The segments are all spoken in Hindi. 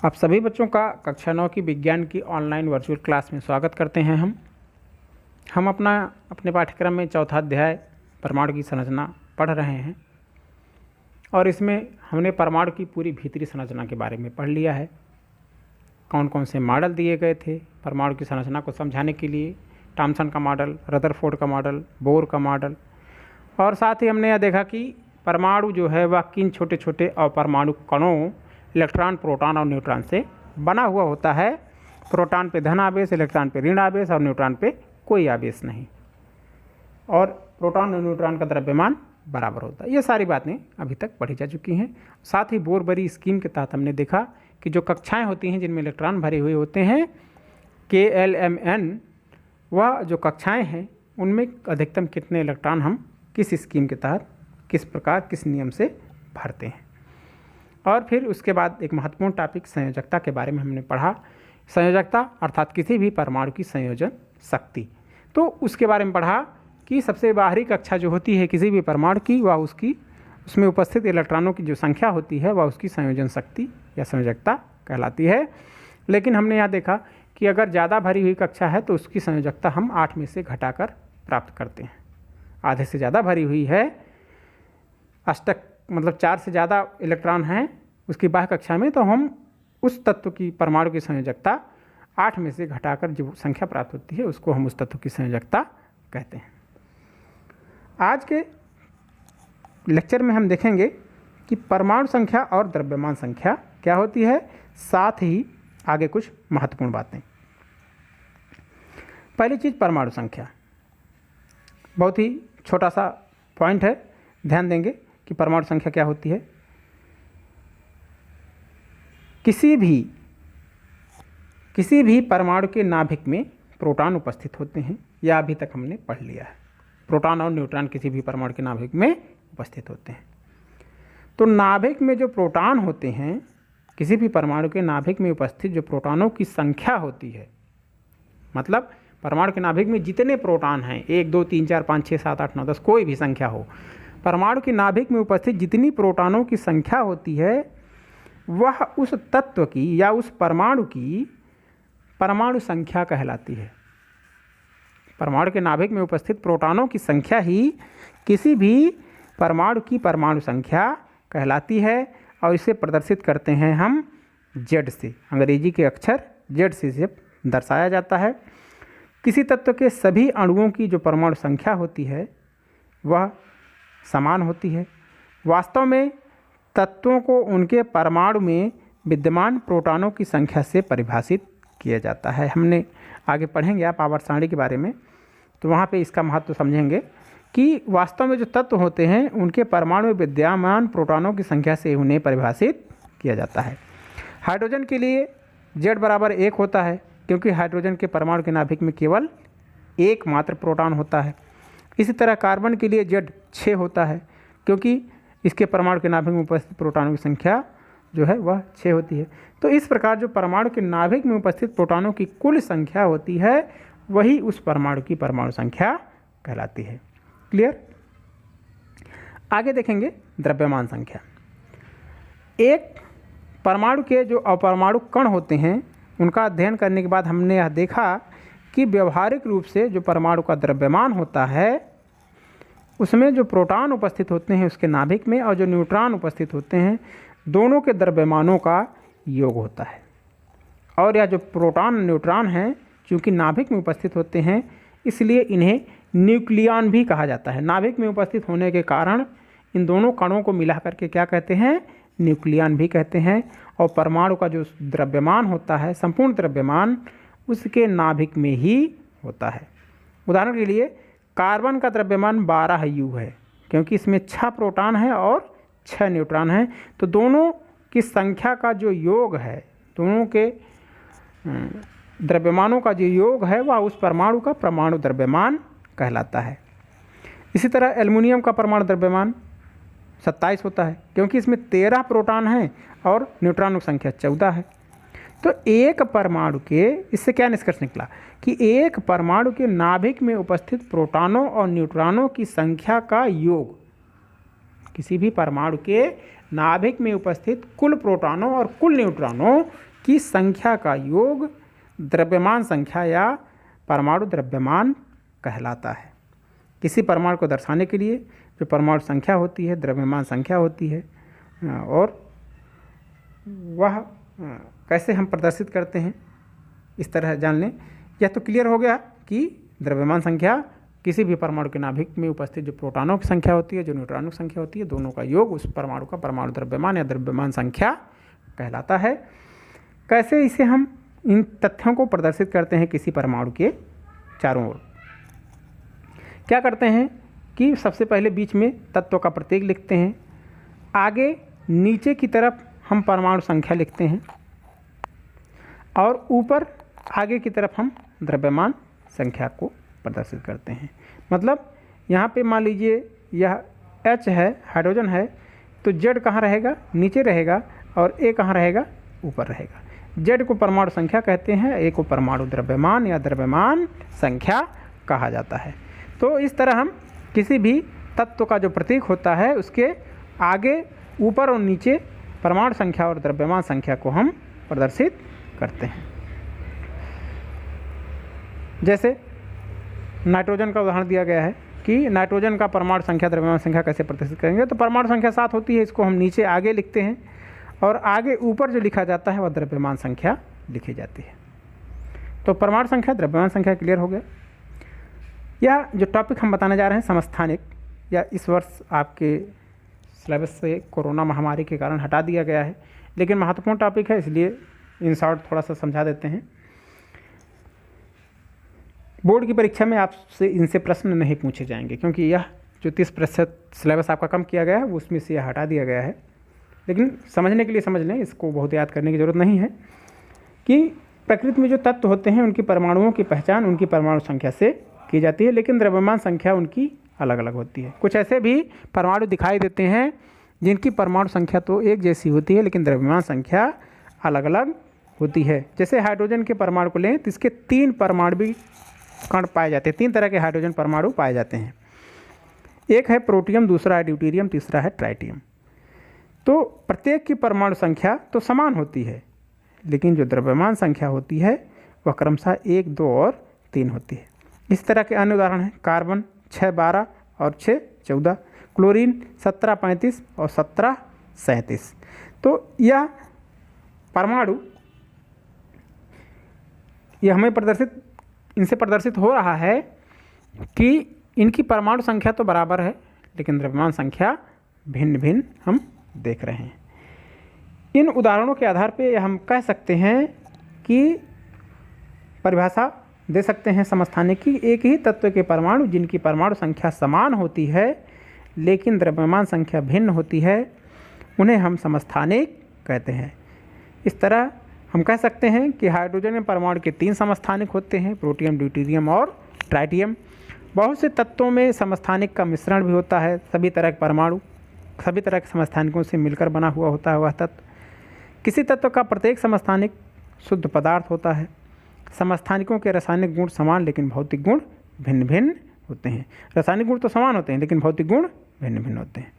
आप सभी बच्चों का कक्षा 9 की विज्ञान की ऑनलाइन वर्चुअल क्लास में स्वागत करते हैं। हम अपने पाठ्यक्रम में चौथा अध्याय परमाणु की संरचना पढ़ रहे हैं और इसमें हमने परमाणु की पूरी भीतरी संरचना के बारे में पढ़ लिया है। कौन कौन से मॉडल दिए गए थे परमाणु की संरचना को समझाने के लिए, थॉम्सन का मॉडल, रदरफोर्ड का मॉडल, बोर का मॉडल, और साथ ही हमने यह देखा कि परमाणु जो है वह किन छोटे छोटे अपरमाणु कणों इलेक्ट्रॉन, प्रोटॉन और न्यूट्रॉन से बना हुआ होता है। प्रोटॉन पे धन आवेश, इलेक्ट्रॉन पे ऋण आवेश और न्यूट्रॉन पे कोई आवेश नहीं, और प्रोटॉन और न्यूट्रॉन का द्रव्यमान बराबर होता है। ये सारी बातें अभी तक पढ़ी जा चुकी हैं। साथ ही बोरबरी स्कीम के तहत हमने देखा कि जो कक्षाएं होती हैं जिनमें इलेक्ट्रॉन भरे हुए होते हैं KLMN, वह जो कक्षाएँ हैं उनमें अधिकतम कितने इलेक्ट्रॉन हम किस स्कीम के तहत किस प्रकार किस नियम से भरते हैं। और फिर उसके बाद एक महत्वपूर्ण टॉपिक संयोजकता के बारे में हमने पढ़ा। संयोजकता अर्थात किसी भी परमाणु की संयोजन शक्ति। तो उसके बारे में पढ़ा कि सबसे बाहरी कक्षा जो होती है किसी भी परमाणु की, वह उसमें उपस्थित इलेक्ट्रॉनों की जो संख्या होती है वह उसकी संयोजन शक्ति या संयोजकता कहलाती है। लेकिन हमने यहाँ देखा कि अगर ज़्यादा भरी हुई कक्षा है तो उसकी संयोजकता हम 8 में से घटाकर प्राप्त करते हैं। आधे से ज़्यादा भरी हुई है, अष्टक मतलब 4 से ज़्यादा इलेक्ट्रॉन हैं उसकी बाह्य कक्षा में, तो हम उस तत्व की परमाणु की संयोजकता 8 में से घटाकर जो संख्या प्राप्त होती है उसको हम उस तत्व की संयोजकता कहते हैं। आज के लेक्चर में हम देखेंगे कि परमाणु संख्या और द्रव्यमान संख्या क्या होती है, साथ ही आगे कुछ महत्वपूर्ण बातें। पहली चीज़ परमाणु संख्या, बहुत ही छोटा सा पॉइंट है, ध्यान देंगे कि परमाणु संख्या क्या होती है। किसी भी परमाणु के नाभिक में प्रोटॉन उपस्थित होते हैं, यह अभी तक हमने पढ़ लिया है। प्रोटॉन और न्यूट्रॉन किसी भी परमाणु के नाभिक में उपस्थित होते हैं। तो नाभिक में जो प्रोटॉन होते हैं, किसी भी परमाणु के नाभिक में उपस्थित जो प्रोटॉनों की संख्या होती है, मतलब परमाणु के नाभिक में जितने प्रोटॉन हैं, 1 2 3 4 5 6 7 8 9 10 कोई भी संख्या हो, परमाणु के नाभिक में उपस्थित जितनी प्रोटॉनों की संख्या होती है वह उस तत्व की या उस परमाणु की परमाणु संख्या कहलाती है। परमाणु के नाभिक में उपस्थित प्रोटॉनों की संख्या ही किसी भी परमाणु की परमाणु संख्या कहलाती है, और इसे प्रदर्शित करते हैं हम Z से, अंग्रेजी के अक्षर Z से इसे दर्शाया जाता है। किसी तत्व के सभी अणुओं की जो परमाणु संख्या होती है वह समान होती है। वास्तव में तत्वों को उनके परमाणु में विद्यमान प्रोटॉनों की संख्या से परिभाषित किया जाता है। हमने आगे पढ़ेंगे आप आवर्त सारणी के बारे में, तो वहाँ पे इसका महत्व समझेंगे कि वास्तव में जो तत्व होते हैं उनके परमाणु में विद्यमान प्रोटॉनों की संख्या से उन्हें परिभाषित किया जाता है। हाइड्रोजन के लिए Z बराबर 1 होता है, क्योंकि हाइड्रोजन के परमाणु के नाभिक में केवल एक मात्र प्रोटॉन होता है। इसी तरह कार्बन के लिए Z 6 होता है, क्योंकि इसके परमाणु के नाभिक में उपस्थित प्रोटॉनों की संख्या जो है वह 6 होती है। तो इस प्रकार जो परमाणु के नाभिक में उपस्थित प्रोटॉनों की कुल संख्या होती है वही उस परमाणु की परमाणु संख्या कहलाती है। क्लियर? आगे देखेंगे द्रव्यमान संख्या। एक परमाणु के जो अपरमाणु कण होते हैं उनका अध्ययन करने के बाद हमने यह देखा कि व्यवहारिक रूप से जो परमाणु का द्रव्यमान होता है उसमें जो प्रोटॉन उपस्थित होते हैं उसके नाभिक में और जो न्यूट्रॉन उपस्थित होते हैं दोनों के द्रव्यमानों का योग होता है। और यह जो प्रोटॉन न्यूट्रॉन हैं चूँकि नाभिक में उपस्थित होते हैं इसलिए इन्हें न्यूक्लियॉन भी कहा जाता है। नाभिक में उपस्थित होने के कारण इन दोनों कणों को मिला करके क्या कहते हैं, न्यूक्लियॉन भी कहते हैं। और परमाणु का जो द्रव्यमान होता है, संपूर्ण द्रव्यमान उसके नाभिक में ही होता है। उदाहरण के लिए कार्बन का द्रव्यमान 12 U है, क्योंकि इसमें 6 प्रोटॉन है और 6 न्यूट्रॉन हैं। तो दोनों की संख्या का जो योग है, दोनों के द्रव्यमानों का जो योग है वह उस परमाणु का परमाणु द्रव्यमान कहलाता है। इसी तरह एल्युमिनियम का परमाणु द्रव्यमान 27 होता है, क्योंकि इसमें 13 प्रोटॉन हैं और न्यूट्रॉनों की संख्या 14 है। तो एक परमाणु के, इससे क्या निष्कर्ष निकला कि एक परमाणु के नाभिक में उपस्थित प्रोटॉनों और न्यूट्रॉनों की संख्या का योग किसी भी परमाणु के नाभिक में उपस्थित कुल प्रोटॉनों और कुल न्यूट्रॉनों की संख्या का योग द्रव्यमान संख्या या परमाणु द्रव्यमान कहलाता है। किसी परमाणु को दर्शाने के लिए जो परमाणु संख्या होती है, द्रव्यमान संख्या होती है, और वह कैसे हम प्रदर्शित करते हैं इस तरह जान लें। यह तो क्लियर हो गया कि द्रव्यमान संख्या किसी भी परमाणु के नाभिक में उपस्थित जो प्रोटॉनों की संख्या होती है, जो न्यूट्रॉनों की संख्या होती है, दोनों का योग उस परमाणु का परमाणु द्रव्यमान या द्रव्यमान संख्या कहलाता है। कैसे इसे हम इन तथ्यों को प्रदर्शित करते हैं किसी परमाणु के चारों ओर। क्या करते हैं कि सबसे पहले बीच में तत्व का प्रतीक लिखते हैं, आगे नीचे की तरफ हम परमाणु संख्या लिखते हैं, और ऊपर आगे की तरफ हम द्रव्यमान संख्या को प्रदर्शित करते हैं। मतलब यहाँ पे मान लीजिए यह H है, हाइड्रोजन है, तो Z कहाँ रहेगा? नीचे रहेगा, और A कहाँ रहेगा? ऊपर रहेगा। Z को परमाणु संख्या कहते हैं, A को परमाणु द्रव्यमान या द्रव्यमान संख्या कहा जाता है। तो इस तरह हम किसी भी तत्व का जो प्रतीक होता है उसके आगे, ऊपर और नीचे परमाणु संख्या और द्रव्यमान संख्या को हम प्रदर्शित करते हैं। जैसे नाइट्रोजन का उदाहरण दिया गया है कि नाइट्रोजन का परमाणु संख्या द्रव्यमान संख्या कैसे प्रदर्शित करेंगे। तो परमाणु संख्या 7 होती है, इसको हम नीचे आगे लिखते हैं, और आगे ऊपर जो लिखा जाता है वह द्रव्यमान संख्या लिखी जाती है। तो परमाणु संख्या द्रव्यमान संख्या क्लियर हो गया। यह जो टॉपिक हम बताने जा रहे हैं समस्थानिक, या इस वर्ष आपके सिलेबस से कोरोना महामारी के कारण हटा दिया गया है, लेकिन महत्वपूर्ण टॉपिक है, इसलिए इन शॉर्ट थोड़ा सा समझा देते हैं। बोर्ड की परीक्षा में आपसे इनसे प्रश्न नहीं पूछे जाएंगे, क्योंकि यह जो 30% सिलेबस आपका कम किया गया है उसमें से यह हटा दिया गया है। लेकिन समझने के लिए समझ लें, इसको बहुत याद करने की ज़रूरत नहीं है कि प्रकृति में जो तत्व होते हैं उनकी परमाणुओं की पहचान उनकी परमाणु संख्या से की जाती है, लेकिन द्रव्यमान संख्या उनकी अलग अलग होती है। कुछ ऐसे भी परमाणु दिखाई देते हैं जिनकी परमाणु संख्या तो एक जैसी होती है, लेकिन द्रव्यमान संख्या अलग अलग होती है। जैसे हाइड्रोजन के परमाणु को लें तो इसके 3 परमाणु कण पाए जाते हैं, 3 तरह के हाइड्रोजन परमाणु पाए जाते हैं। एक है प्रोटियम, दूसरा है ड्यूटेरियम, तीसरा है ट्राइटियम। तो प्रत्येक की परमाणु संख्या तो समान होती है, लेकिन जो द्रव्यमान संख्या होती है वह क्रमशः 1, 2 और 3 होती है। इस तरह के अन्य उदाहरण हैं कार्बन 6, 12 और 6, 14, क्लोरीन 17, 35 और 17, 37। तो यह परमाणु यह हमें इनसे प्रदर्शित हो रहा है कि इनकी परमाणु संख्या तो बराबर है, लेकिन द्रव्यमान संख्या भिन्न भिन्न हम देख रहे हैं। इन उदाहरणों के आधार पे हम कह सकते हैं कि परिभाषा दे सकते हैं समस्थानिक की, एक ही तत्व के परमाणु जिनकी परमाणु संख्या समान होती है लेकिन द्रव्यमान संख्या भिन्न होती है, उन्हें हम समस्थानिक कहते हैं। इस तरह हम कह सकते हैं कि हाइड्रोजन में परमाणु के 3 समस्थानिक होते हैं, प्रोटियम, ड्यूटेरियम और ट्राइटियम। बहुत से तत्वों में समस्थानिक का मिश्रण भी होता है। सभी तरह के परमाणु सभी तरह के समस्थानिकों से मिलकर बना हुआ होता है वह तत्व। किसी तत्व का प्रत्येक समस्थानिक शुद्ध पदार्थ होता है। समस्थानिकों के रासायनिक गुण समान लेकिन भौतिक गुण भिन्न भिन्न होते हैं। रासायनिक गुण तो समान होते हैं, लेकिन भौतिक गुण भिन्न भिन्न होते हैं।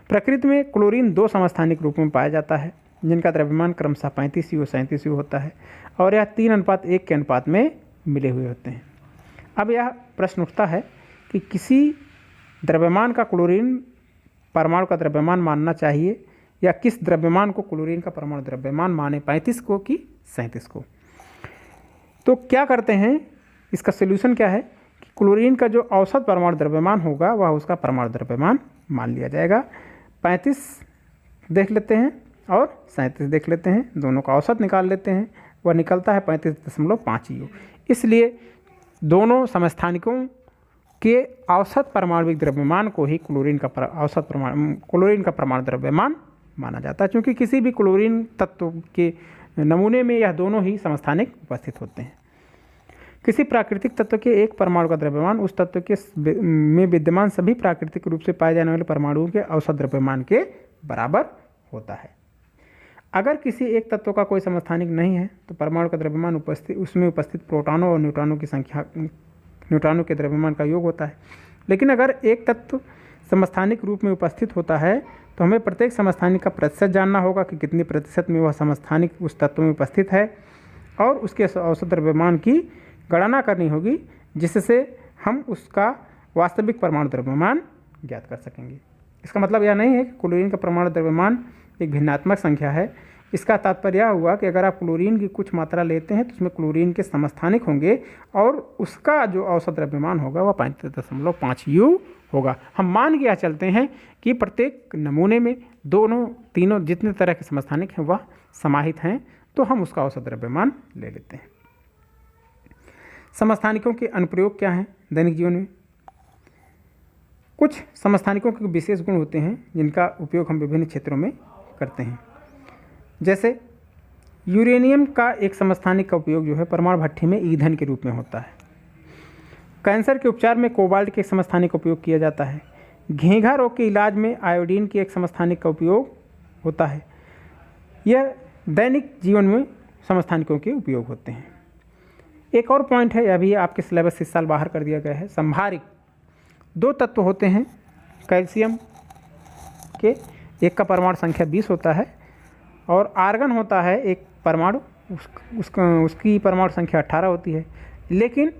प्रकृति में क्लोरीन 2 समस्थानिक रूप में पाया जाता है, जिनका द्रव्यमान क्रमशः 35 U 37 U होता है, और यह 3:1 के अनुपात में मिले हुए होते हैं। अब यह प्रश्न उठता है कि किसी द्रव्यमान का क्लोरीन परमाणु का द्रव्यमान मानना चाहिए, या किस द्रव्यमान को क्लोरीन का परमाणु द्रव्यमान माने, 35 को कि 37 को। तो क्या करते हैं, इसका सोल्यूशन क्या है कि क्लोरीन का जो औसत परमाणु द्रव्यमान होगा वह उसका परमाणु द्रव्यमान मान लिया जाएगा। 35 देख लेते हैं और 37 देख लेते हैं, दोनों का औसत निकाल लेते हैं, वह निकलता है 35.5 U। इसलिए दोनों समस्थानिकों के औसत परमाणुविक द्रव्यमान को ही क्लोरीन का परमाणु द्रव्यमान माना जाता है, क्योंकि किसी भी क्लोरीन तत्व के नमूने में यह दोनों ही समस्थानिक उपस्थित होते हैं। किसी प्राकृतिक तत्व के एक परमाणु का द्रव्यमान उस तत्व के में विद्यमान सभी प्राकृतिक रूप से पाए जाने वाले परमाणुओं के औसत द्रव्यमान के बराबर होता है। अगर किसी एक तत्व का कोई समस्थानिक नहीं है तो परमाणु का द्रव्यमान उसमें उपस्थित प्रोटॉनों और न्यूट्रॉनों की संख्या न्यूट्रॉनों के द्रव्यमान का योग होता है। लेकिन अगर एक तत्व समस्थानिक रूप में उपस्थित होता है तो हमें प्रत्येक समस्थानिक का प्रतिशत जानना होगा कि कितनी प्रतिशत में वह समस्थानिक उस तत्व में उपस्थित है, और उसके औसत द्रव्यमान की गणना करनी होगी, जिससे हम उसका वास्तविक परमाणु द्रव्यमान ज्ञात कर सकेंगे। इसका मतलब यह नहीं है कि क्लोरीन का परमाणु द्रव्यमान एक भिन्नात्मक संख्या है। इसका तात्पर्य यह हुआ कि अगर आप क्लोरीन की कुछ मात्रा लेते हैं तो उसमें क्लोरीन के समस्थानिक होंगे और उसका जो औसत द्रव्यमान होगा वह 5.5 U होगा। हम मान के यह चलते हैं कि प्रत्येक नमूने में दोनों तीनों जितने तरह के समस्थानिक हैं वह समाहित हैं, तो हम उसका औसत द्रव्यमान ले लेते हैं। समस्थानिकों के अनुप्रयोग क्या हैं दैनिक जीवन में? कुछ समस्थानिकों के विशेष गुण होते हैं जिनका उपयोग हम विभिन्न क्षेत्रों में करते हैं। जैसे यूरेनियम का एक समस्थानिक का उपयोग जो है परमाणु भट्ठी में ईंधन के रूप में होता है। कैंसर के उपचार में कोबाल्ट के एक समस्थानिक का उपयोग किया जाता है। घेंघा रोग के इलाज में आयोडीन के एक समस्थानिक का उपयोग होता है। यह दैनिक जीवन में समस्थानिकों के उपयोग होते हैं। एक और पॉइंट है, यह भी आपके सिलेबस से इस साल बाहर कर दिया गया है। संभारिक दो तत्व होते हैं कैल्शियम के, एक का परमाणु संख्या 20 होता है और आर्गन होता है एक परमाणु, उसकी परमाणु संख्या 18 होती है। लेकिन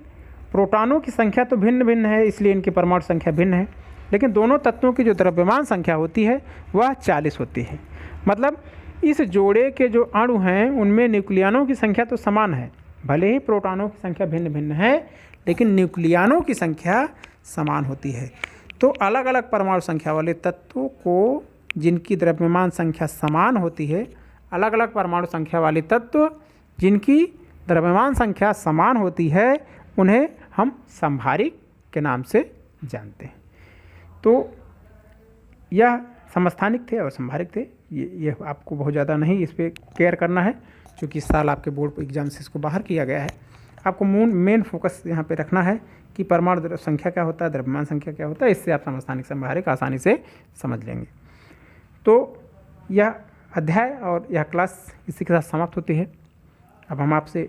प्रोटॉनों की संख्या तो भिन्न भिन्न है, इसलिए इनकी परमाणु संख्या भिन्न है, लेकिन दोनों तत्वों की जो द्रव्यमान संख्या होती है वह 40 होती है। मतलब इस जोड़े के जो अणु हैं उनमें न्यूक्लियनों की संख्या तो समान है, भले ही प्रोटॉनों की संख्या भिन्न भिन्न है, लेकिन न्यूक्लियनों की संख्या समान होती है। तो अलग अलग परमाणु संख्या वाले तत्वों को जिनकी द्रव्यमान संख्या समान होती है, अलग अलग परमाणु संख्या वाले तत्व जिनकी द्रव्यमान संख्या समान होती है, उन्हें हम संभारिक के नाम से जानते हैं। तो यह समस्थानिक थे और संभारिक थे। ये आपको बहुत ज़्यादा नहीं इस पर केयर करना है, क्योंकि इस साल आपके बोर्ड एग्जाम से इसको बाहर किया गया है। आपको मेन फोकस यहाँ पे रखना है कि परमाणु संख्या क्या होता है, द्रव्यमान संख्या क्या होता है, इससे आप समस्थानिक संभारिक आसानी से समझ लेंगे। तो यह अध्याय और यह क्लास इसी के साथ समाप्त होती है। अब हम आपसे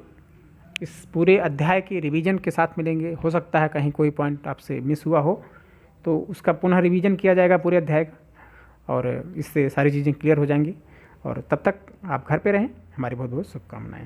इस पूरे अध्याय के रिवीजन के साथ मिलेंगे। हो सकता है कहीं कोई पॉइंट आपसे मिस हुआ हो तो उसका पुनः रिवीजन किया जाएगा पूरे अध्याय का, और इससे सारी चीज़ें क्लियर हो जाएंगी। और तब तक आप घर पे रहें। हमारी बहुत बहुत शुभकामनाएं।